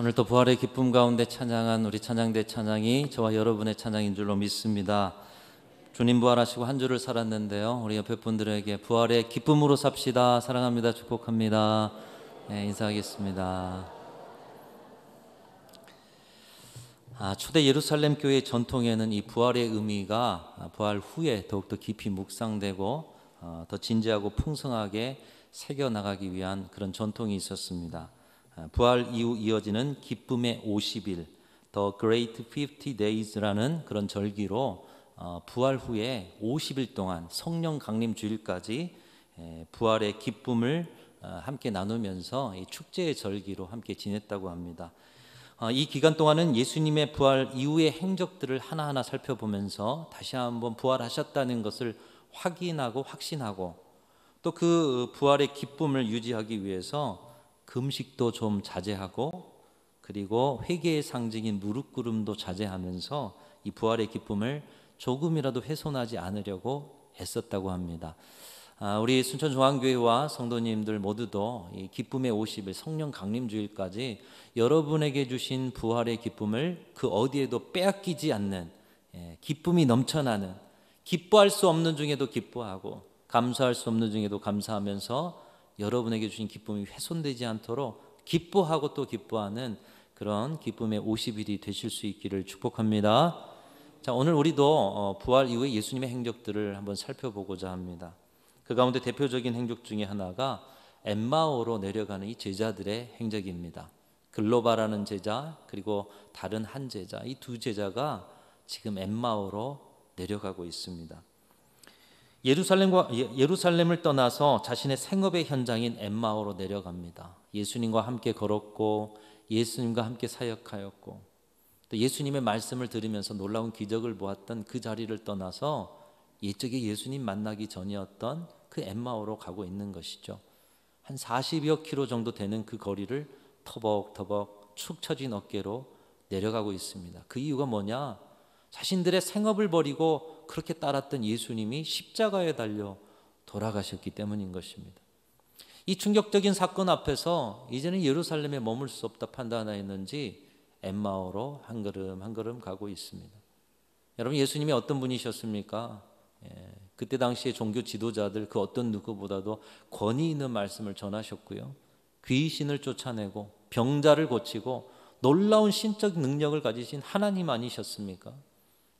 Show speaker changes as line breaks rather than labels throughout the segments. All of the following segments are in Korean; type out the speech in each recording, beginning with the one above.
오늘 또 부활의 기쁨 가운데 찬양한 우리 찬양대 찬양이 저와 여러분의 찬양인 줄로 믿습니다. 주님 부활하시고 한 주를 살았는데요, 우리 옆에 분들에게 부활의 기쁨으로 삽시다, 사랑합니다, 축복합니다. 네, 인사하겠습니다. 초대 예루살렘 교회의 전통에는 이 부활의 의미가 부활 후에 더욱더 깊이 묵상되고 더 진지하고 풍성하게 새겨나가기 위한 그런 전통이 있었습니다. 부활 이후 이어지는 기쁨의 50일, The Great 50 Days라는 그런 절기로 부활 후에 50일 동안 성령 강림 주일까지 부활의 기쁨을 함께 나누면서 이 축제의 절기로 함께 지냈다고 합니다. 이 기간 동안은 예수님의 부활 이후의 행적들을 하나하나 살펴보면서 다시 한번 부활하셨다는 것을 확인하고 확신하고, 또 그 부활의 기쁨을 유지하기 위해서 금식도 좀 자제하고, 그리고 회개의 상징인 무릎 꿇음도 자제하면서 이 부활의 기쁨을 조금이라도 훼손하지 않으려고 애썼다고 합니다. 우리 순천중앙교회와 성도님들 모두도 이 기쁨의 50일 성령 강림주일까지 여러분에게 주신 부활의 기쁨을 그 어디에도 빼앗기지 않는, 기쁨이 넘쳐나는, 기뻐할 수 없는 중에도 기뻐하고 감사할 수 없는 중에도 감사하면서 여러분에게 주신 기쁨이 훼손되지 않도록 기뻐하고 또 기뻐하는 그런 기쁨의 50일이 되실 수 있기를 축복합니다. 자, 오늘 우리도 부활 이후의 예수님의 행적들을 한번 살펴보고자 합니다. 그 가운데 대표적인 행적 중에 하나가 엠마오로 내려가는 이 제자들의 행적입니다. 글로바라는 제자, 그리고 다른 한 제자, 이 두 제자가 지금 엠마오로 내려가고 있습니다. 예루살렘을 떠나서 자신의 생업의 현장인 엠마오로 내려갑니다. 예수님과 함께 걸었고 예수님과 함께 사역하였고, 또 예수님의 말씀을 들으면서 놀라운 기적을 보았던 그 자리를 떠나서 옛적에 예수님 만나기 전이었던 그 엠마오로 가고 있는 것이죠. 한 40여 킬로 정도 되는 그 거리를 터벅터벅 축 처진 어깨로 내려가고 있습니다. 그 이유가 뭐냐? 자신들의 생업을 버리고 그렇게 따랐던 예수님이 십자가에 달려 돌아가셨기 때문인 것입니다. 이 충격적인 사건 앞에서 이제는 예루살렘에 머물 수 없다 판단하였는지 엠마오로 한 걸음 한 걸음 가고 있습니다. 여러분, 예수님이 어떤 분이셨습니까? 그때 당시의 종교 지도자들 그 어떤 누구보다도 권위 있는 말씀을 전하셨고요, 귀신을 쫓아내고 병자를 고치고 놀라운 신적 능력을 가지신 하나님 아니셨습니까?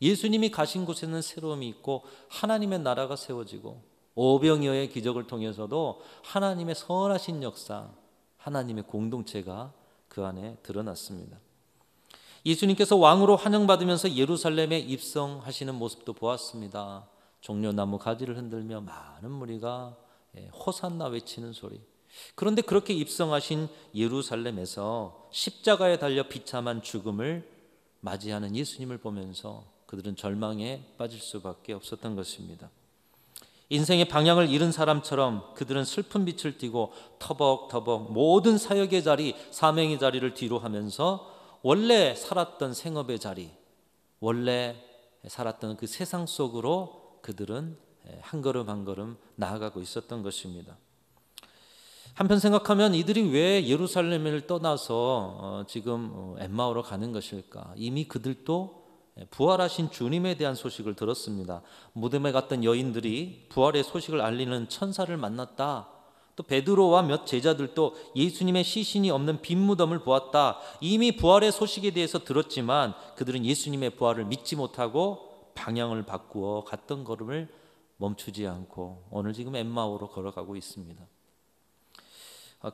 예수님이 가신 곳에는 새로움이 있고 하나님의 나라가 세워지고 오병이어의 기적을 통해서도 하나님의 선하신 역사, 하나님의 공동체가 그 안에 드러났습니다. 예수님께서 왕으로 환영받으면서 예루살렘에 입성하시는 모습도 보았습니다. 종려나무 가지를 흔들며 많은 무리가 호산나 외치는 소리. 그런데 그렇게 입성하신 예루살렘에서 십자가에 달려 비참한 죽음을 맞이하는 예수님을 보면서 그들은 절망에 빠질 수밖에 없었던 것입니다. 인생의 방향을 잃은 사람처럼 그들은 슬픈 빛을 띠고 터벅터벅 모든 사역의 자리, 사명의 자리를 뒤로 하면서 원래 살았던 생업의 자리, 원래 살았던 그 세상 속으로 그들은 한 걸음 한 걸음 나아가고 있었던 것입니다. 한편 생각하면 이들이 왜 예루살렘을 떠나서 지금 엠마오로 가는 것일까? 이미 그들도 부활하신 주님에 대한 소식을 들었습니다. 무덤에 갔던 여인들이 부활의 소식을 알리는 천사를 만났다. 또 베드로와 몇 제자들도 예수님의 시신이 없는 빈 무덤을 보았다. 이미 부활의 소식에 대해서 들었지만 그들은 예수님의 부활을 믿지 못하고 방향을 바꾸어 갔던 걸음을 멈추지 않고 오늘 지금 엠마오로 걸어가고 있습니다.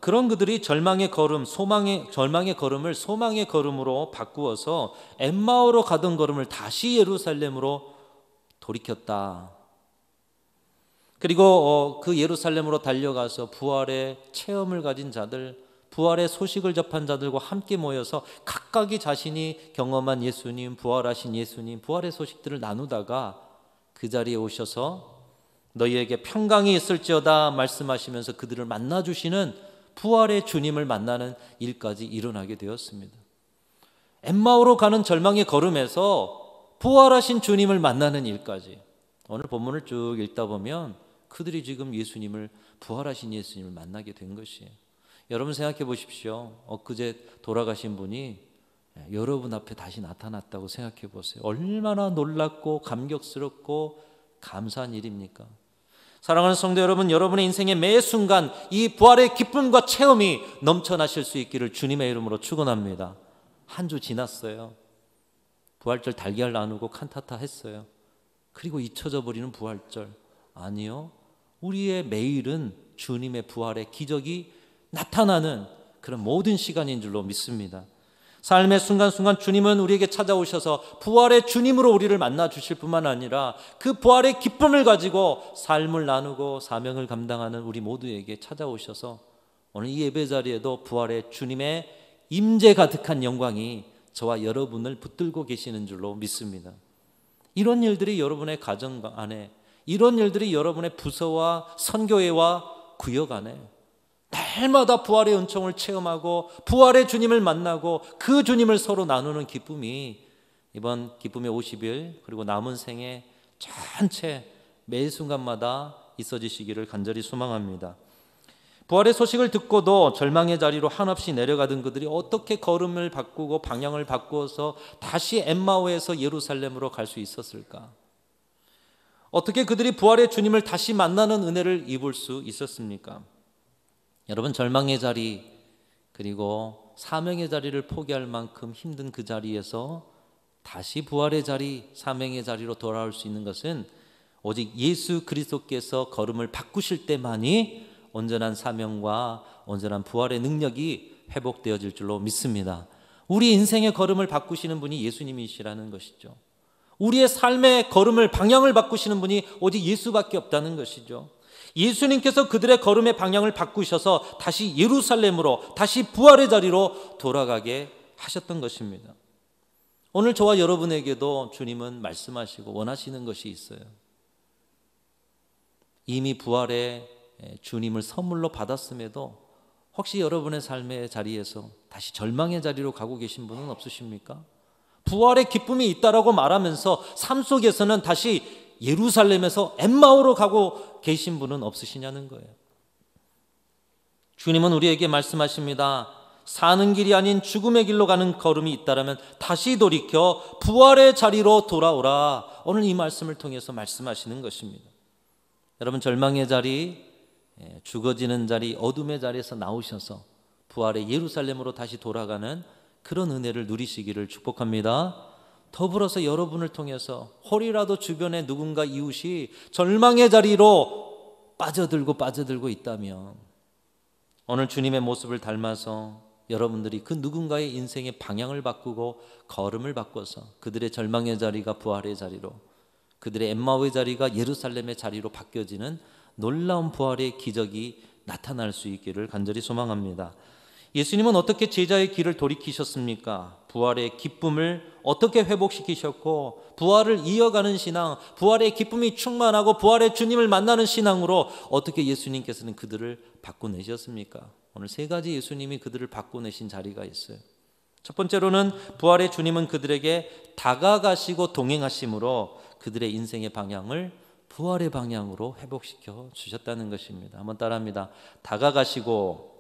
그런 그들이 절망의 걸음을 소망의 걸음으로 바꾸어서 엠마오로 가던 걸음을 다시 예루살렘으로 돌이켰다. 그리고 그 예루살렘으로 달려가서 부활의 체험을 가진 자들, 부활의 소식을 접한 자들과 함께 모여서 각각이 자신이 경험한 예수님, 부활하신 예수님, 부활의 소식들을 나누다가 그 자리에 오셔서 너희에게 평강이 있을지어다 말씀하시면서 그들을 만나주시는 부활의 주님을 만나는 일까지 일어나게 되었습니다. 엠마오로 가는 절망의 걸음에서 부활하신 주님을 만나는 일까지, 오늘 본문을 쭉 읽다 보면 그들이 지금 부활하신 예수님을 만나게 된 것이에요. 여러분 생각해 보십시오. 엊그제 돌아가신 분이 여러분 앞에 다시 나타났다고 생각해 보세요. 얼마나 놀랍고 감격스럽고 감사한 일입니까? 사랑하는 성도 여러분, 여러분의 인생의 매 순간 이 부활의 기쁨과 체험이 넘쳐나실 수 있기를 주님의 이름으로 축원합니다. 한 주 지났어요. 부활절 달걀 나누고 칸타타 했어요. 그리고 잊혀져 버리는 부활절. 아니요. 우리의 매일은 주님의 부활의 기적이 나타나는 그런 모든 시간인 줄로 믿습니다. 삶의 순간순간 주님은 우리에게 찾아오셔서 부활의 주님으로 우리를 만나 주실 뿐만 아니라 그 부활의 기쁨을 가지고 삶을 나누고 사명을 감당하는 우리 모두에게 찾아오셔서 오늘 이 예배 자리에도 부활의 주님의 임재 가득한 영광이 저와 여러분을 붙들고 계시는 줄로 믿습니다. 이런 일들이 여러분의 가정 안에, 이런 일들이 여러분의 부서와 선교회와 구역 안에 날마다 부활의 은총을 체험하고 부활의 주님을 만나고 그 주님을 서로 나누는 기쁨이 이번 기쁨의 50일 그리고 남은 생애 전체 매 순간마다 있어지시기를 간절히 소망합니다. 부활의 소식을 듣고도 절망의 자리로 한없이 내려가던 그들이 어떻게 걸음을 바꾸고 방향을 바꾸어서 다시 엠마오에서 예루살렘으로 갈 수 있었을까? 어떻게 그들이 부활의 주님을 다시 만나는 은혜를 입을 수 있었습니까? 여러분, 절망의 자리 그리고 사명의 자리를 포기할 만큼 힘든 그 자리에서 다시 부활의 자리, 사명의 자리로 돌아올 수 있는 것은 오직 예수 그리스도께서 걸음을 바꾸실 때만이 온전한 사명과 온전한 부활의 능력이 회복되어질 줄로 믿습니다. 우리 인생의 걸음을 바꾸시는 분이 예수님이시라는 것이죠. 우리의 삶의 걸음을 방향을 바꾸시는 분이 오직 예수밖에 없다는 것이죠. 예수님께서 그들의 걸음의 방향을 바꾸셔서 다시 예루살렘으로, 다시 부활의 자리로 돌아가게 하셨던 것입니다. 오늘 저와 여러분에게도 주님은 말씀하시고 원하시는 것이 있어요. 이미 부활의 주님을 선물로 받았음에도 혹시 여러분의 삶의 자리에서 다시 절망의 자리로 가고 계신 분은 없으십니까? 부활의 기쁨이 있다라고 말하면서 삶 속에서는 다시 예루살렘에서 엠마오로 가고 계신 분은 없으시냐는 거예요. 주님은 우리에게 말씀하십니다. 사는 길이 아닌 죽음의 길로 가는 걸음이 있다라면 다시 돌이켜 부활의 자리로 돌아오라. 오늘 이 말씀을 통해서 말씀하시는 것입니다. 여러분, 절망의 자리, 죽어지는 자리, 어둠의 자리에서 나오셔서 부활의 예루살렘으로 다시 돌아가는 그런 은혜를 누리시기를 축복합니다. 더불어서 여러분을 통해서 혹이라도 주변에 누군가 이웃이 절망의 자리로 빠져들고 있다면 오늘 주님의 모습을 닮아서 여러분들이 그 누군가의 인생의 방향을 바꾸고 걸음을 바꿔서 그들의 절망의 자리가 부활의 자리로, 그들의 엠마오의 자리가 예루살렘의 자리로 바뀌어지는 놀라운 부활의 기적이 나타날 수 있기를 간절히 소망합니다. 예수님은 어떻게 제자의 길을 돌이키셨습니까? 부활의 기쁨을 어떻게 회복시키셨고 부활을 이어가는 신앙, 부활의 기쁨이 충만하고 부활의 주님을 만나는 신앙으로 어떻게 예수님께서는 그들을 바꿔내셨습니까? 오늘 세 가지 예수님이 그들을 바꿔내신 자리가 있어요. 첫 번째로는 부활의 주님은 그들에게 다가가시고 동행하심으로 그들의 인생의 방향을 부활의 방향으로 회복시켜 주셨다는 것입니다. 한번 따라합니다. 다가가시고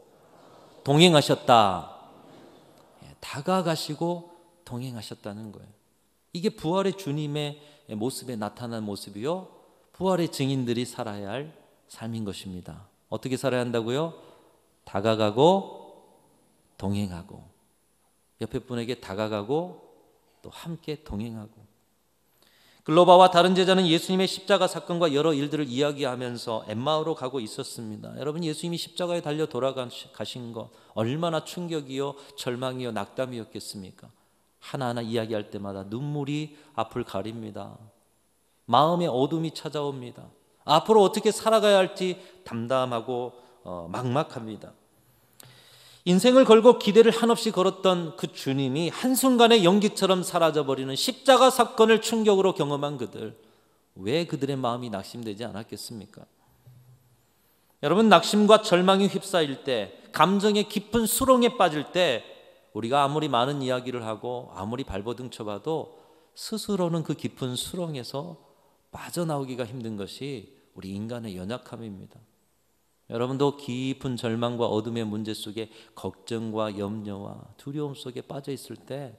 동행하셨다. 다가가시고 동행하셨다는 거예요. 이게 부활의 주님의 모습에 나타난 모습이요, 부활의 증인들이 살아야 할 삶인 것입니다. 어떻게 살아야 한다고요? 다가가고 동행하고, 옆에 분에게 다가가고 또 함께 동행하고. 글로바와 다른 제자는 예수님의 십자가 사건과 여러 일들을 이야기하면서 엠마오로 가고 있었습니다. 여러분, 예수님이 십자가에 달려 돌아가신 것 얼마나 충격이요, 절망이요, 낙담이었겠습니까? 하나하나 이야기할 때마다 눈물이 앞을 가립니다. 마음의 어둠이 찾아옵니다. 앞으로 어떻게 살아가야 할지 담담하고 막막합니다. 인생을 걸고 기대를 한없이 걸었던 그 주님이 한순간에 연기처럼 사라져버리는 십자가 사건을 충격으로 경험한 그들, 왜 그들의 마음이 낙심되지 않았겠습니까? 여러분, 낙심과 절망이 휩싸일 때, 감정의 깊은 수렁에 빠질 때 우리가 아무리 많은 이야기를 하고 아무리 발버둥 쳐봐도 스스로는 그 깊은 수렁에서 빠져나오기가 힘든 것이 우리 인간의 연약함입니다. 여러분도 깊은 절망과 어둠의 문제 속에 걱정과 염려와 두려움 속에 빠져 있을 때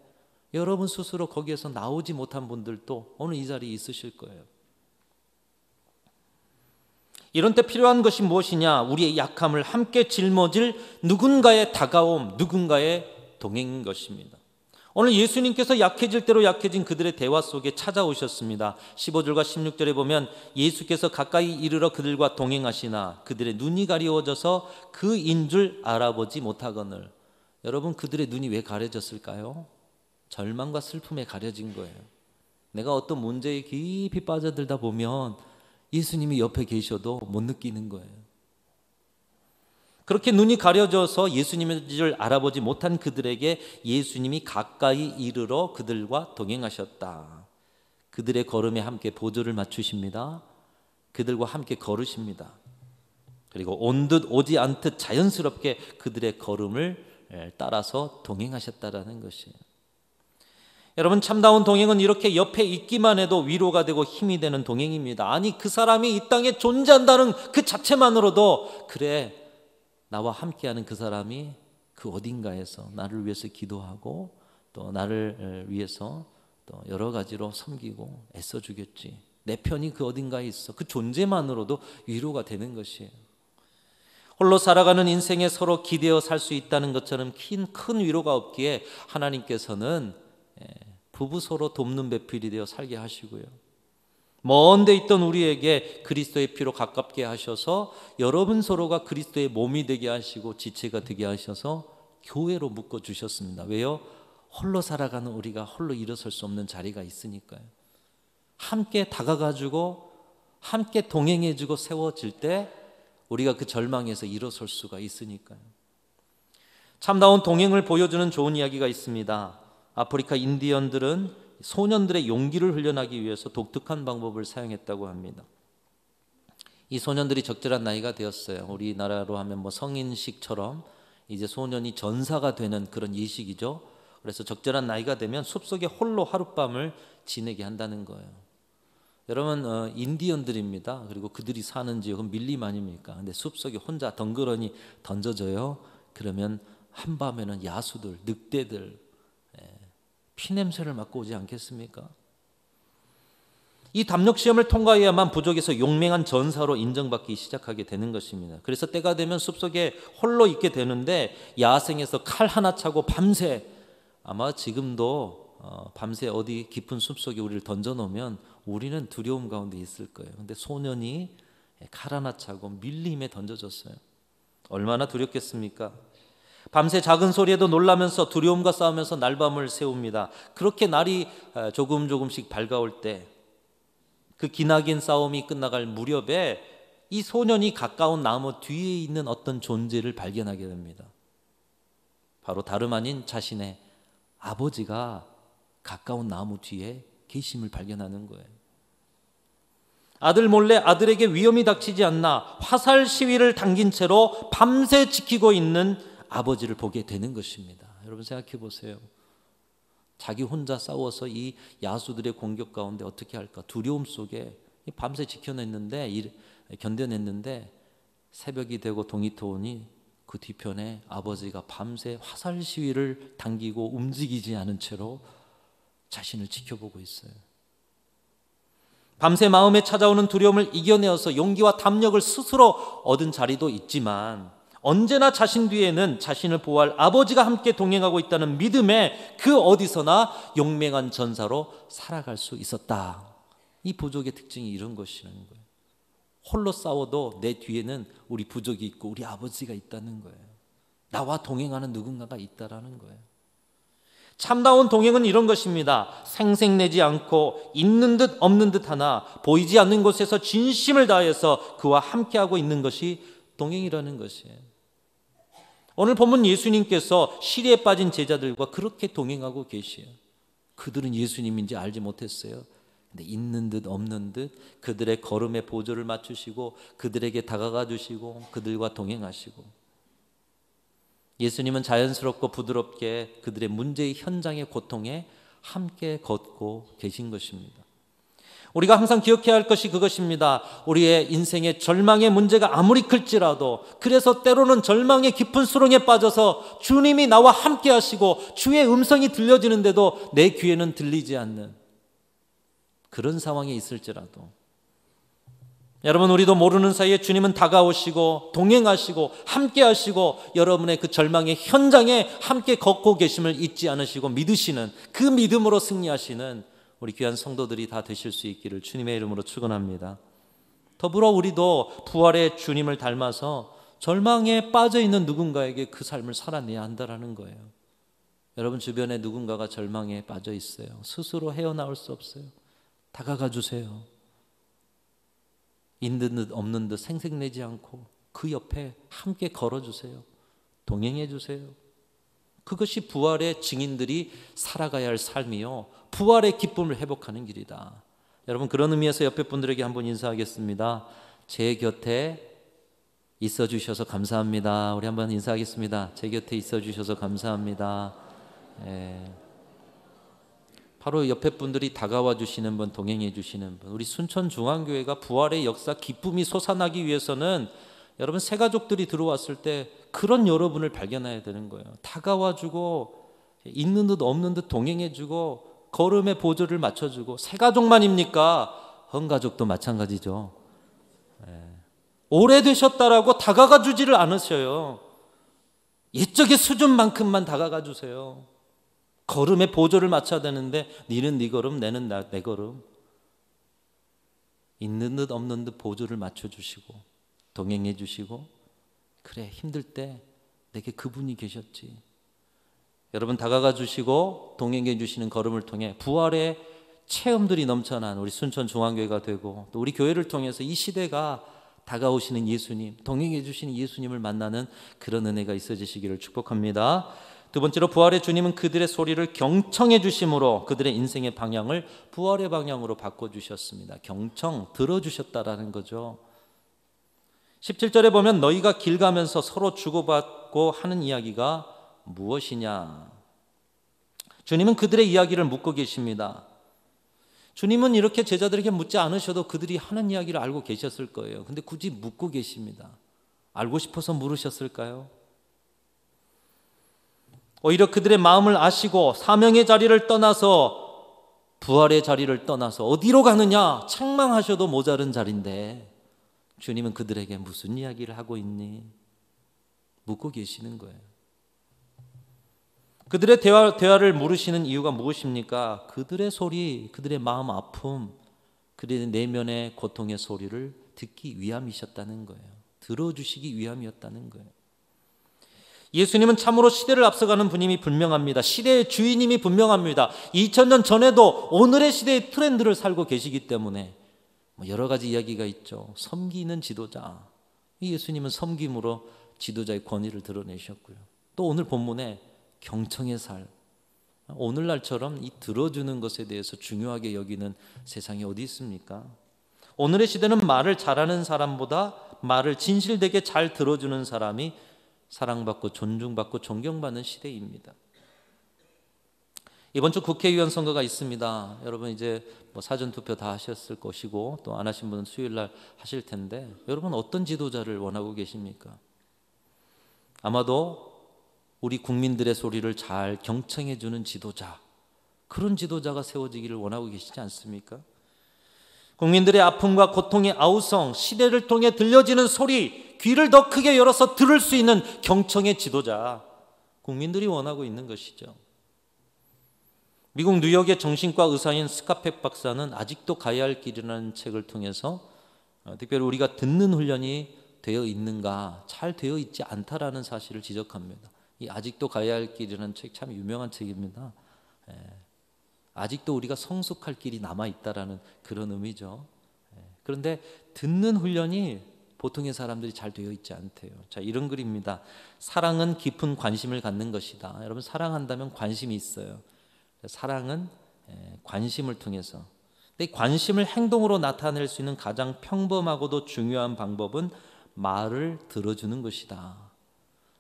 여러분 스스로 거기에서 나오지 못한 분들도 오늘 이 자리에 있으실 거예요. 이런 때 필요한 것이 무엇이냐? 우리의 약함을 함께 짊어질 누군가의 다가옴, 누군가의 동행인 것입니다. 오늘 예수님께서 약해질 대로 약해진 그들의 대화 속에 찾아오셨습니다. 15절과 16절에 보면 예수께서 가까이 이르러 그들과 동행하시나 그들의 눈이 가리워져서 그인 줄 알아보지 못하거늘. 여러분, 그들의 눈이 왜 가려졌을까요? 절망과 슬픔에 가려진 거예요. 내가 어떤 문제에 깊이 빠져들다 보면 예수님이 옆에 계셔도 못 느끼는 거예요. 그렇게 눈이 가려져서 예수님인 줄 알아보지 못한 그들에게 예수님이 가까이 이르러 그들과 동행하셨다. 그들의 걸음에 함께 보조를 맞추십니다. 그들과 함께 걸으십니다. 그리고 온 듯 오지 않듯 자연스럽게 그들의 걸음을 따라서 동행하셨다라는 것이에요. 여러분, 참다운 동행은 이렇게 옆에 있기만 해도 위로가 되고 힘이 되는 동행입니다. 아니, 그 사람이 이 땅에 존재한다는 그 자체만으로도 그래, 나와 함께하는 그 사람이 그 어딘가에서 나를 위해서 기도하고 또 나를 위해서 또 여러 가지로 섬기고 애써주겠지. 내 편이 그 어딘가에 있어. 그 존재만으로도 위로가 되는 것이에요. 홀로 살아가는 인생에 서로 기대어 살 수 있다는 것처럼 큰 위로가 없기에 하나님께서는 부부 서로 돕는 배필이 되어 살게 하시고요, 먼 데 있던 우리에게 그리스도의 피로 가깝게 하셔서 여러분 서로가 그리스도의 몸이 되게 하시고 지체가 되게 하셔서 교회로 묶어주셨습니다. 왜요? 홀로 살아가는 우리가 홀로 일어설 수 없는 자리가 있으니까요. 함께 다가가주고 함께 동행해주고 세워질 때 우리가 그 절망에서 일어설 수가 있으니까요. 참다운 동행을 보여주는 좋은 이야기가 있습니다. 아프리카 인디언들은 소년들의 용기를 훈련하기 위해서 독특한 방법을 사용했다고 합니다. 이 소년들이 적절한 나이가 되었어요. 우리나라로 하면 성인식처럼 이제 소년이 전사가 되는 그런 예식이죠. 그래서 적절한 나이가 되면 숲속에 홀로 하룻밤을 지내게 한다는 거예요. 여러분, 인디언들입니다. 그리고 그들이 사는 지역은 밀림 아닙니까? 근데 숲속에 혼자 덩그러니 던져져요. 그러면 한밤에는 야수들, 늑대들 피냄새를 맡고 오지 않겠습니까? 이 담력 시험을 통과해야만 부족에서 용맹한 전사로 인정받기 시작하게 되는 것입니다. 그래서 때가 되면 숲속에 홀로 있게 되는데 야생에서 칼 하나 차고 밤새, 아마 지금도 밤새 어디 깊은 숲속에 우리를 던져놓으면 우리는 두려움 가운데 있을 거예요. 근데 소년이 칼 하나 차고 밀림에 던져졌어요. 얼마나 두렵겠습니까? 밤새 작은 소리에도 놀라면서 두려움과 싸우면서 날밤을 새웁니다. 그렇게 날이 조금씩 밝아올 때, 그 기나긴 싸움이 끝나갈 무렵에 이 소년이 가까운 나무 뒤에 있는 어떤 존재를 발견하게 됩니다. 바로 다름 아닌 자신의 아버지가 가까운 나무 뒤에 계심을 발견하는 거예요. 아들 몰래 아들에게 위험이 닥치지 않나 화살 시위를 당긴 채로 밤새 지키고 있는 아버지를 보게 되는 것입니다. 여러분, 생각해 보세요. 자기 혼자 싸워서 이 야수들의 공격 가운데 어떻게 할까? 두려움 속에 밤새 지켜냈는데, 견뎌냈는데 새벽이 되고 동이 터오니 그 뒤편에 아버지가 밤새 화살 시위를 당기고 움직이지 않은 채로 자신을 지켜보고 있어요. 밤새 마음에 찾아오는 두려움을 이겨내어서 용기와 담력을 스스로 얻은 자리도 있지만 언제나 자신 뒤에는 자신을 보호할 아버지가 함께 동행하고 있다는 믿음에 그 어디서나 용맹한 전사로 살아갈 수 있었다. 이 부족의 특징이 이런 것이라는 거예요. 홀로 싸워도 내 뒤에는 우리 부족이 있고 우리 아버지가 있다는 거예요. 나와 동행하는 누군가가 있다라는 거예요. 참다운 동행은 이런 것입니다. 생색내지 않고 있는 듯 없는 듯 하나 보이지 않는 곳에서 진심을 다해서 그와 함께하고 있는 것이 동행이라는 것이에요. 오늘 본문 예수님께서 시리에 빠진 제자들과 그렇게 동행하고 계시요. 그들은 예수님인지 알지 못했어요. 근데 있는 듯 없는 듯 그들의 걸음에 보조를 맞추시고 그들에게 다가가 주시고 그들과 동행하시고, 예수님은 자연스럽고 부드럽게 그들의 문제의 현장의 고통에 함께 걷고 계신 것입니다. 우리가 항상 기억해야 할 것이 그것입니다. 우리의 인생의 절망의 문제가 아무리 클지라도, 그래서 때로는 절망의 깊은 수렁에 빠져서 주님이 나와 함께 하시고 주의 음성이 들려지는데도 내 귀에는 들리지 않는 그런 상황에 있을지라도, 여러분, 우리도 모르는 사이에 주님은 다가오시고 동행하시고 함께 하시고 여러분의 그 절망의 현장에 함께 걷고 계심을 잊지 않으시고 믿으시는, 그 믿음으로 승리하시는 우리 귀한 성도들이 다 되실 수 있기를 주님의 이름으로 축원합니다. 더불어 우리도 부활의 주님을 닮아서 절망에 빠져 있는 누군가에게 그 삶을 살아내야 한다는 거예요. 여러분 주변에 누군가가 절망에 빠져 있어요. 스스로 헤어나올 수 없어요. 다가가 주세요. 있는 듯 없는 듯 생색내지 않고 그 옆에 함께 걸어주세요. 동행해 주세요. 그것이 부활의 증인들이 살아가야 할 삶이요, 부활의 기쁨을 회복하는 길이다. 여러분, 그런 의미에서 옆에 분들에게 한번 인사하겠습니다. 제 곁에 있어 주셔서 감사합니다. 우리 한번 인사하겠습니다. 제 곁에 있어 주셔서 감사합니다. 바로 옆에 분들이 다가와 주시는 분, 동행해 주시는 분. 우리 순천중앙교회가 부활의 역사, 기쁨이 솟아나기 위해서는 여러분 새가족들이 들어왔을 때 그런 여러분을 발견해야 되는 거예요. 다가와 주고 있는 듯 없는 듯 동행해 주고 걸음의 보조를 맞춰주고. 새가족만입니까? 헌가족도 마찬가지죠. 오래되셨다라고 다가가 주지를 않으셔요. 옛적의 수준만큼만 다가가 주세요. 걸음의 보조를 맞춰야 되는데 니는 네 걸음, 내는 내 걸음. 있는 듯 없는 듯 보조를 맞춰주시고 동행해 주시고, 그래 힘들 때 내게 그분이 계셨지. 여러분 다가가 주시고 동행해 주시는 걸음을 통해 부활의 체험들이 넘쳐난 우리 순천중앙교회가 되고, 또 우리 교회를 통해서 이 시대가 다가오시는 예수님, 동행해 주시는 예수님을 만나는 그런 은혜가 있어지시기를 축복합니다. 두 번째로, 부활의 주님은 그들의 소리를 경청해 주심으로 그들의 인생의 방향을 부활의 방향으로 바꿔주셨습니다. 경청, 들어주셨다라는 거죠. 17절에 보면 너희가 길 가면서 서로 주고받고 하는 이야기가 무엇이냐. 주님은 그들의 이야기를 묻고 계십니다. 주님은 이렇게 제자들에게 묻지 않으셔도 그들이 하는 이야기를 알고 계셨을 거예요. 근데 굳이 묻고 계십니다. 알고 싶어서 물으셨을까요? 오히려 그들의 마음을 아시고 사명의 자리를 떠나서, 부활의 자리를 떠나서 어디로 가느냐 책망하셔도 모자른 자리인데 주님은 그들에게 무슨 이야기를 하고 있니? 묻고 계시는 거예요. 그들의 대화를 물으시는 이유가 무엇입니까? 그들의 소리, 그들의 마음 아픔, 그들의 내면의 고통의 소리를 듣기 위함이셨다는 거예요. 들어주시기 위함이었다는 거예요. 예수님은 참으로 시대를 앞서가는 분임이 분명합니다. 시대의 주인임이 분명합니다. 2000년 전에도 오늘의 시대의 트렌드를 살고 계시기 때문에 여러 가지 이야기가 있죠. 섬기는 지도자. 예수님은 섬김으로 지도자의 권위를 드러내셨고요. 또 오늘 본문에 경청의 살. 오늘날처럼 이 들어주는 것에 대해서 중요하게 여기는 세상이 어디 있습니까? 오늘의 시대는 말을 잘하는 사람보다 말을 진실되게 잘 들어주는 사람이 사랑받고 존중받고 존경받는 시대입니다. 이번 주 국회의원 선거가 있습니다. 여러분 이제 사전투표 다 하셨을 것이고 또 안 하신 분은 수요일 날 하실 텐데, 여러분 어떤 지도자를 원하고 계십니까? 아마도 우리 국민들의 소리를 잘 경청해 주는 지도자, 그런 지도자가 세워지기를 원하고 계시지 않습니까? 국민들의 아픔과 고통의 아우성, 시대를 통해 들려지는 소리, 귀를 더 크게 열어서 들을 수 있는 경청의 지도자, 국민들이 원하고 있는 것이죠. 미국 뉴욕의 정신과 의사인 스카펙 박사는 아직도 가야 할 길이라는 책을 통해서 특별히 우리가 듣는 훈련이 되어 있는가, 잘 되어 있지 않다라는 사실을 지적합니다. 이 아직도 가야 할 길이라는 책 참 유명한 책입니다. 아직도 우리가 성숙할 길이 남아있다라는 그런 의미죠. 그런데 듣는 훈련이 보통의 사람들이 잘 되어 있지 않대요. 자, 이런 글입니다. 사랑은 깊은 관심을 갖는 것이다. 여러분 사랑한다면 관심이 있어요. 사랑은 관심을 통해서. 근데 관심을 행동으로 나타낼 수 있는 가장 평범하고도 중요한 방법은 말을 들어주는 것이다.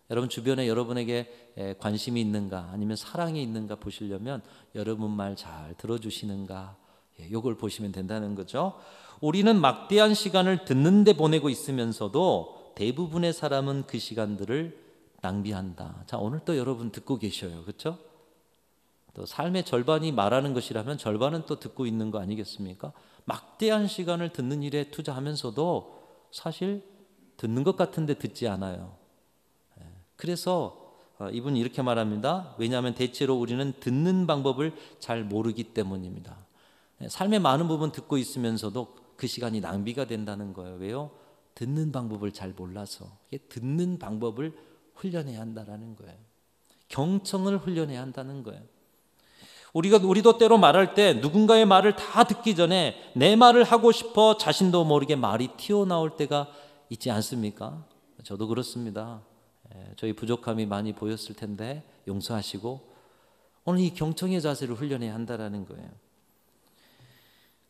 여러분 주변에 여러분에게 관심이 있는가 아니면 사랑이 있는가 보시려면 여러분 말 잘 들어주시는가, 이걸 보시면 된다는 거죠. 우리는 막대한 시간을 듣는 데 보내고 있으면서도 대부분의 사람은 그 시간들을 낭비한다. 자, 오늘 또 여러분 듣고 계셔요. 그렇죠? 또 삶의 절반이 말하는 것이라면 절반은 또 듣고 있는 거 아니겠습니까? 막대한 시간을 듣는 일에 투자하면서도 사실 듣는 것 같은데 듣지 않아요. 그래서 이분이 이렇게 말합니다. 왜냐하면 대체로 우리는 듣는 방법을 잘 모르기 때문입니다. 삶의 많은 부분 듣고 있으면서도 그 시간이 낭비가 된다는 거예요. 왜요? 듣는 방법을 잘 몰라서. 듣는 방법을 훈련해야 한다는 거예요. 경청을 훈련해야 한다는 거예요. 우리도 때로 말할 때 누군가의 말을 다 듣기 전에 내 말을 하고 싶어 자신도 모르게 말이 튀어나올 때가 있지 않습니까? 저도 그렇습니다. 저희 부족함이 많이 보였을 텐데 용서하시고 오늘 이 경청의 자세를 훈련해야 한다는 거예요.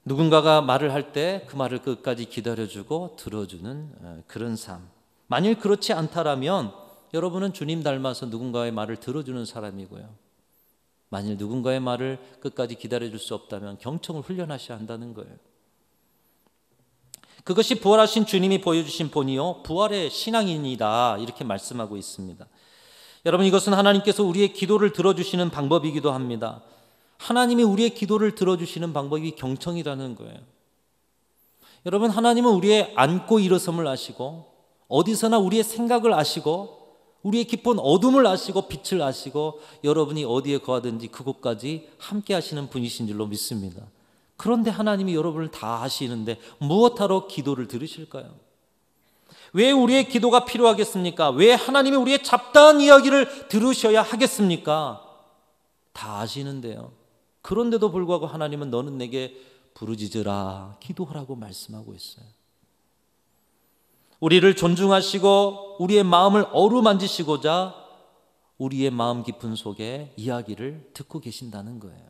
누군가가 말을 할 때 그 말을 끝까지 기다려주고 들어주는 그런 삶. 만일 그렇지 않다라면 여러분은 주님 닮아서 누군가의 말을 들어주는 사람이고요. 만일 누군가의 말을 끝까지 기다려줄 수 없다면 경청을 훈련하셔야 한다는 거예요. 그것이 부활하신 주님이 보여주신 본이요 부활의 신앙인이다 이렇게 말씀하고 있습니다. 여러분 이것은 하나님께서 우리의 기도를 들어주시는 방법이기도 합니다. 하나님이 우리의 기도를 들어주시는 방법이 경청이라는 거예요. 여러분 하나님은 우리의 앉고 일어섬을 아시고 어디서나 우리의 생각을 아시고 우리의 깊은 어둠을 아시고 빛을 아시고 여러분이 어디에 거하든지 그곳까지 함께 하시는 분이신 줄로 믿습니다. 그런데 하나님이 여러분을 다 아시는데 무엇하러 기도를 들으실까요? 왜 우리의 기도가 필요하겠습니까? 왜 하나님이 우리의 잡다한 이야기를 들으셔야 하겠습니까? 다 아시는데요. 그런데도 불구하고 하나님은 너는 내게 부르짖으라 기도하라고 말씀하고 있어요. 우리를 존중하시고 우리의 마음을 어루만지시고자 우리의 마음 깊은 속에 이야기를 듣고 계신다는 거예요.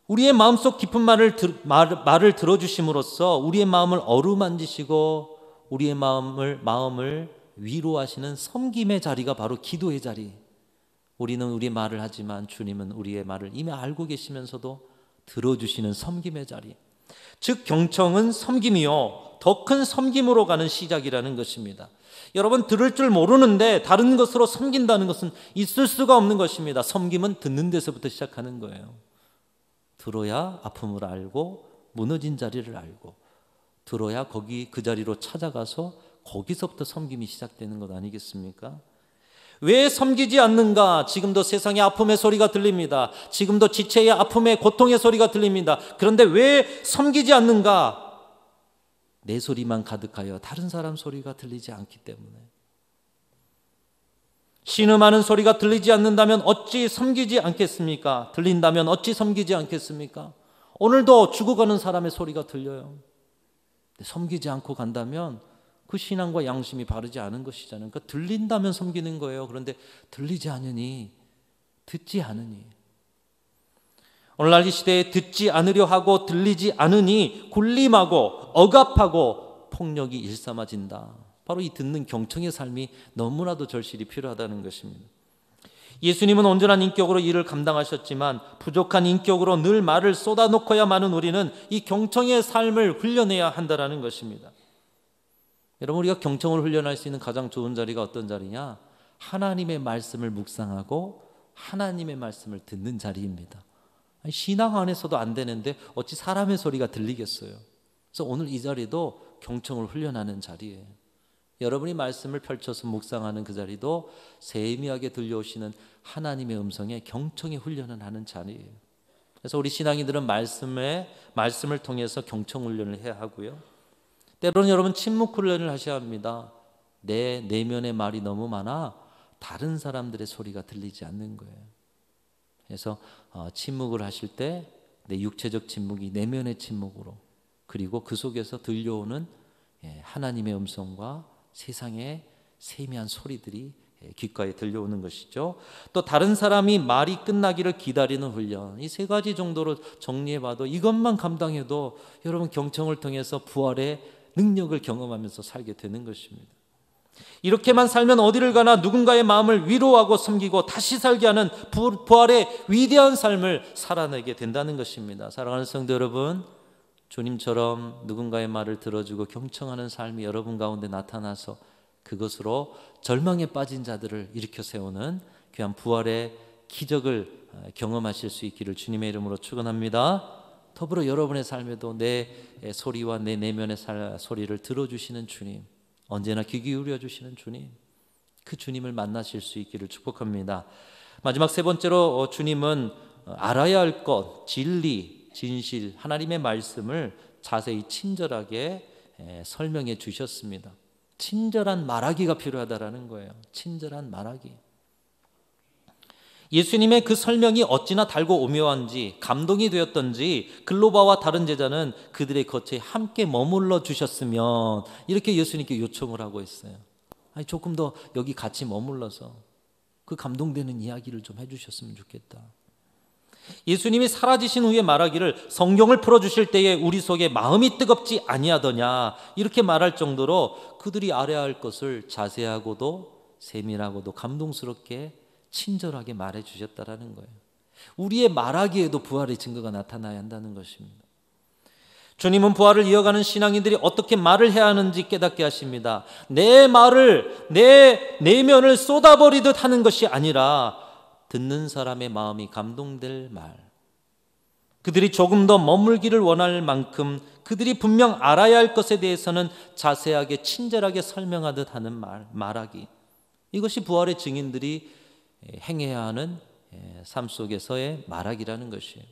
우리의 마음속 깊은 말을 들어주심으로써 우리의 마음을 어루만지시고 우리의 마음을 위로하시는 섬김의 자리가 바로 기도의 자리. 우리는 우리의 말을 하지만 주님은 우리의 말을 이미 알고 계시면서도 들어주시는 섬김의 자리. 즉 경청은 섬김이요 더 큰 섬김으로 가는 시작이라는 것입니다. 여러분 들을 줄 모르는데 다른 것으로 섬긴다는 것은 있을 수가 없는 것입니다. 섬김은 듣는 데서부터 시작하는 거예요. 들어야 아픔을 알고 무너진 자리를 알고 들어야 그 자리로 찾아가서 거기서부터 섬김이 시작되는 것 아니겠습니까? 왜 섬기지 않는가? 지금도 세상의 아픔의 소리가 들립니다. 지금도 지체의 아픔의 고통의 소리가 들립니다. 그런데 왜 섬기지 않는가? 내 소리만 가득하여 다른 사람 소리가 들리지 않기 때문에. 신음하는 소리가 들리지 않는다면 어찌 섬기지 않겠습니까? 들린다면 어찌 섬기지 않겠습니까? 오늘도 죽어가는 사람의 소리가 들려요. 섬기지 않고 간다면 그 신앙과 양심이 바르지 않은 것이잖아요. 그러니까 들린다면 섬기는 거예요. 그런데 들리지 않으니, 듣지 않으니. 오늘날 이 시대에 듣지 않으려 하고 들리지 않으니 군림하고 억압하고 폭력이 일삼아진다. 바로 이 듣는 경청의 삶이 너무나도 절실히 필요하다는 것입니다. 예수님은 온전한 인격으로 일을 감당하셨지만 부족한 인격으로 늘 말을 쏟아놓고야만은 우리는 이 경청의 삶을 훈련해야 한다는 것입니다. 여러분 우리가 경청을 훈련할 수 있는 가장 좋은 자리가 어떤 자리냐? 하나님의 말씀을 묵상하고 하나님의 말씀을 듣는 자리입니다. 신앙 안에서도 안 되는데 어찌 사람의 소리가 들리겠어요? 그래서 오늘 이 자리도 경청을 훈련하는 자리예요. 여러분이 말씀을 펼쳐서 묵상하는 그 자리도 세미하게 들려오시는 하나님의 음성에 경청의 훈련을 하는 자리예요. 그래서 우리 신앙인들은 말씀을 통해서 경청 훈련을 해야 하고요. 때로는 여러분 침묵 훈련을 하셔야 합니다. 내 내면의 말이 너무 많아 다른 사람들의 소리가 들리지 않는 거예요. 그래서 침묵을 하실 때 내 육체적 침묵이 내면의 침묵으로 그리고 그 속에서 들려오는 하나님의 음성과 세상의 세미한 소리들이 귓가에 들려오는 것이죠. 또 다른 사람이 말이 끝나기를 기다리는 훈련. 이 세 가지 정도로 정리해봐도 이것만 감당해도 여러분 경청을 통해서 부활의 능력을 경험하면서 살게 되는 것입니다. 이렇게만 살면 어디를 가나 누군가의 마음을 위로하고 섬기고 다시 살게 하는 부활의 위대한 삶을 살아내게 된다는 것입니다. 사랑하는 성도 여러분, 주님처럼 누군가의 말을 들어주고 경청하는 삶이 여러분 가운데 나타나서 그것으로 절망에 빠진 자들을 일으켜 세우는 귀한 부활의 기적을 경험하실 수 있기를 주님의 이름으로 축원합니다. 더불어 여러분의 삶에도 내 소리와 내 내면의 소리를 들어주시는 주님, 언제나 귀 기울여 주시는 주님, 그 주님을 만나실 수 있기를 축복합니다. 마지막 세 번째로 주님은 알아야 할 것, 진리, 진실, 하나님의 말씀을 자세히 친절하게 설명해 주셨습니다. 친절한 말하기가 필요하다라는 거예요. 친절한 말하기. 예수님의 그 설명이 어찌나 달고 오묘한지 감동이 되었던지 글로바와 다른 제자는 그들의 겉에 함께 머물러 주셨으면, 이렇게 예수님께 요청을 하고 있어요. 아니, 조금 더 여기 같이 머물러서 그 감동되는 이야기를 좀 해주셨으면 좋겠다. 예수님이 사라지신 후에 말하기를 성경을 풀어주실 때에 우리 속에 마음이 뜨겁지 아니하더냐, 이렇게 말할 정도로 그들이 알아야 할 것을 자세하고도 세밀하고도 감동스럽게 친절하게 말해 주셨다라는 거예요. 우리의 말하기에도 부활의 증거가 나타나야 한다는 것입니다. 주님은 부활을 이어가는 신앙인들이 어떻게 말을 해야 하는지 깨닫게 하십니다. 내 말을, 내 내면을 쏟아버리듯 하는 것이 아니라 듣는 사람의 마음이 감동될 말, 그들이 조금 더 머물기를 원할 만큼 그들이 분명 알아야 할 것에 대해서는 자세하게 친절하게 설명하듯 하는 말하기, 이것이 부활의 증인들이 행해야 하는 삶 속에서의 말하기라는 것이에요.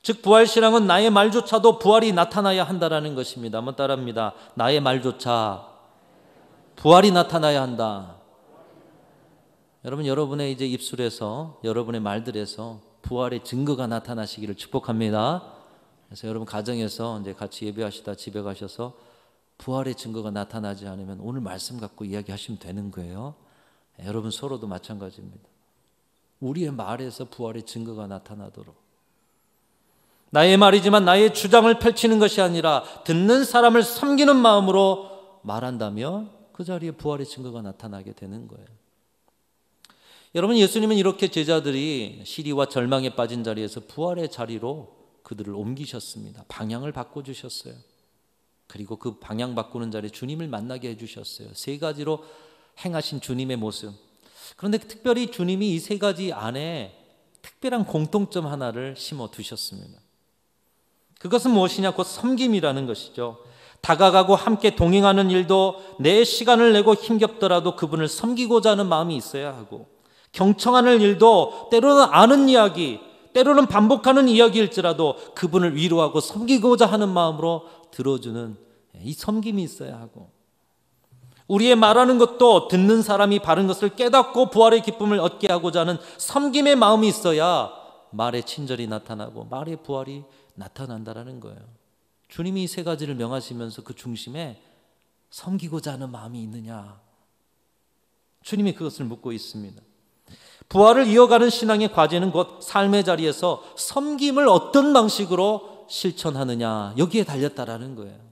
즉 부활신앙은 나의 말조차도 부활이 나타나야 한다라는 것입니다. 한번 따라합니다. 나의 말조차 부활이 나타나야 한다. 여러분, 여러분의 이제 입술에서, 여러분의 말들에서 부활의 증거가 나타나시기를 축복합니다. 그래서 여러분 가정에서 이제 같이 예배하시다 집에 가셔서 부활의 증거가 나타나지 않으면 오늘 말씀 갖고 이야기하시면 되는 거예요. 여러분 서로도 마찬가지입니다. 우리의 말에서 부활의 증거가 나타나도록, 나의 말이지만 나의 주장을 펼치는 것이 아니라 듣는 사람을 섬기는 마음으로 말한다면 그 자리에 부활의 증거가 나타나게 되는 거예요. 여러분, 예수님은 이렇게 제자들이 시리와 절망에 빠진 자리에서 부활의 자리로 그들을 옮기셨습니다. 방향을 바꿔주셨어요. 그리고 그 방향 바꾸는 자리에 주님을 만나게 해주셨어요. 세 가지로 행하신 주님의 모습. 그런데 특별히 주님이 이 세 가지 안에 특별한 공통점 하나를 심어 두셨습니다. 그것은 무엇이냐? 곧 섬김이라는 것이죠. 다가가고 함께 동행하는 일도 내 시간을 내고 힘겹더라도 그분을 섬기고자 하는 마음이 있어야 하고, 경청하는 일도 때로는 아는 이야기, 때로는 반복하는 이야기일지라도 그분을 위로하고 섬기고자 하는 마음으로 들어주는 이 섬김이 있어야 하고, 우리의 말하는 것도 듣는 사람이 바른 것을 깨닫고 부활의 기쁨을 얻게 하고자 하는 섬김의 마음이 있어야 말의 친절이 나타나고 말의 부활이 나타난다라는 거예요. 주님이 이 세 가지를 명하시면서 그 중심에 섬기고자 하는 마음이 있느냐, 주님이 그것을 묻고 있습니다. 부활을 이어가는 신앙의 과제는 곧 삶의 자리에서 섬김을 어떤 방식으로 실천하느냐, 여기에 달렸다라는 거예요.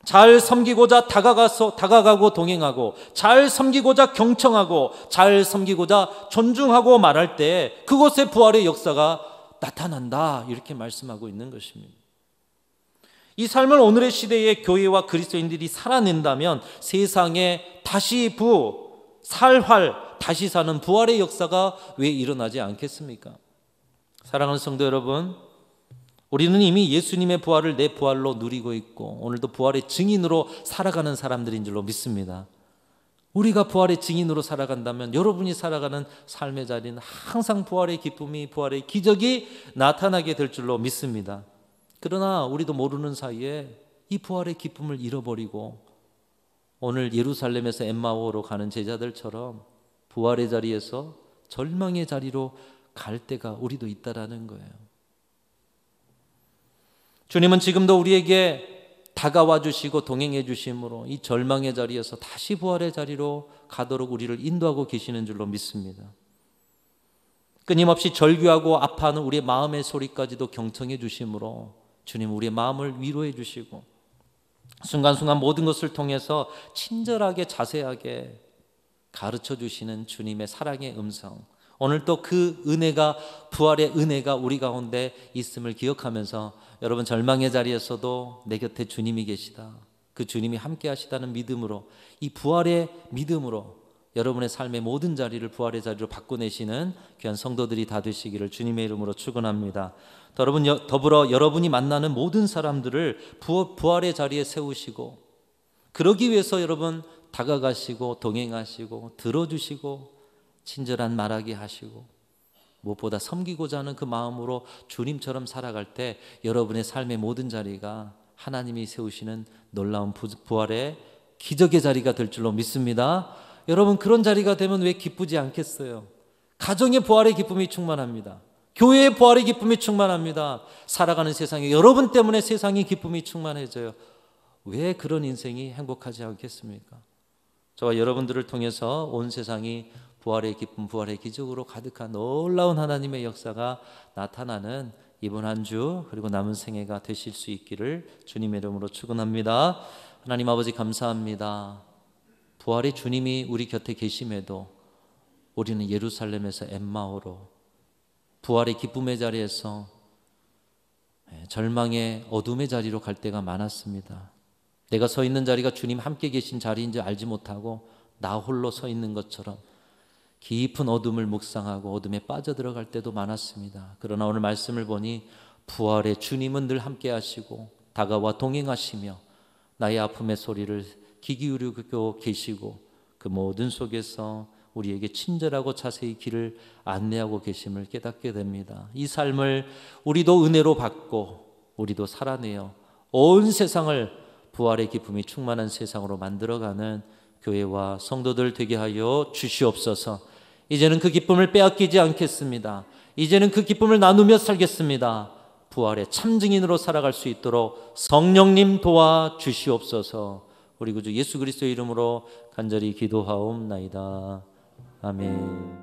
잘 섬기고자 다가가고 동행하고, 잘 섬기고자 경청하고, 잘 섬기고자 존중하고 말할 때 그곳에 부활의 역사가 나타난다, 이렇게 말씀하고 있는 것입니다. 이 삶을 오늘의 시대의 교회와 그리스도인들이 살아낸다면 세상에 다시 살활 다시 사는 부활의 역사가 왜 일어나지 않겠습니까? 사랑하는 성도 여러분, 우리는 이미 예수님의 부활을 내 부활로 누리고 있고 오늘도 부활의 증인으로 살아가는 사람들인 줄로 믿습니다. 우리가 부활의 증인으로 살아간다면 여러분이 살아가는 삶의 자리는 항상 부활의 기쁨이, 부활의 기적이 나타나게 될 줄로 믿습니다. 그러나 우리도 모르는 사이에 이 부활의 기쁨을 잃어버리고 오늘 예루살렘에서 엠마오로 가는 제자들처럼 부활의 자리에서 절망의 자리로 갈 때가 우리도 있다라는 거예요. 주님은 지금도 우리에게 다가와 주시고 동행해 주심으로 이 절망의 자리에서 다시 부활의 자리로 가도록 우리를 인도하고 계시는 줄로 믿습니다. 끊임없이 절규하고 아파하는 우리의 마음의 소리까지도 경청해 주심으로 주님 우리의 마음을 위로해 주시고 순간순간 모든 것을 통해서 친절하게 자세하게 가르쳐 주시는 주님의 사랑의 음성, 오늘 또 그 은혜가, 부활의 은혜가 우리 가운데 있음을 기억하면서 여러분 절망의 자리에서도 내 곁에 주님이 계시다, 그 주님이 함께 하시다는 믿음으로, 이 부활의 믿음으로 여러분의 삶의 모든 자리를 부활의 자리로 바꿔내시는 귀한 성도들이 다 되시기를 주님의 이름으로 축원합니다. 더불어 여러분이 만나는 모든 사람들을 부활의 자리에 세우시고, 그러기 위해서 여러분 다가가시고 동행하시고 들어주시고 친절한 말하게 하시고, 무엇보다 섬기고자 하는 그 마음으로 주님처럼 살아갈 때 여러분의 삶의 모든 자리가 하나님이 세우시는 놀라운 부활의 기적의 자리가 될 줄로 믿습니다. 여러분, 그런 자리가 되면 왜 기쁘지 않겠어요? 가정의 부활의 기쁨이 충만합니다. 교회의 부활의 기쁨이 충만합니다. 살아가는 세상에 여러분 때문에 세상의 기쁨이 충만해져요. 왜 그런 인생이 행복하지 않겠습니까? 저와 여러분들을 통해서 온 세상이 부활의 기쁨, 부활의 기적으로 가득한 놀라운 하나님의 역사가 나타나는 이번 한 주 그리고 남은 생애가 되실 수 있기를 주님의 이름으로 축원합니다. 하나님 아버지 감사합니다. 부활의 주님이 우리 곁에 계심에도 우리는 예루살렘에서 엠마오로 부활의 기쁨의 자리에서 절망의 어둠의 자리로 갈 때가 많았습니다. 내가 서 있는 자리가 주님 함께 계신 자리인지 알지 못하고 나 홀로 서 있는 것처럼 깊은 어둠을 묵상하고 어둠에 빠져들어갈 때도 많았습니다. 그러나 오늘 말씀을 보니 부활의 주님은 늘 함께 하시고 다가와 동행하시며 나의 아픔의 소리를 귀 기울이고 계시고 그 모든 속에서 우리에게 친절하고 자세히 길을 안내하고 계심을 깨닫게 됩니다. 이 삶을 우리도 은혜로 받고 우리도 살아내어 온 세상을 부활의 기쁨이 충만한 세상으로 만들어가는 교회와 성도들 되게 하여 주시옵소서. 이제는 그 기쁨을 빼앗기지 않겠습니다. 이제는 그 기쁨을 나누며 살겠습니다. 부활의 참증인으로 살아갈 수 있도록 성령님 도와주시옵소서. 우리 구주 예수 그리스도의 이름으로 간절히 기도하옵나이다. 아멘.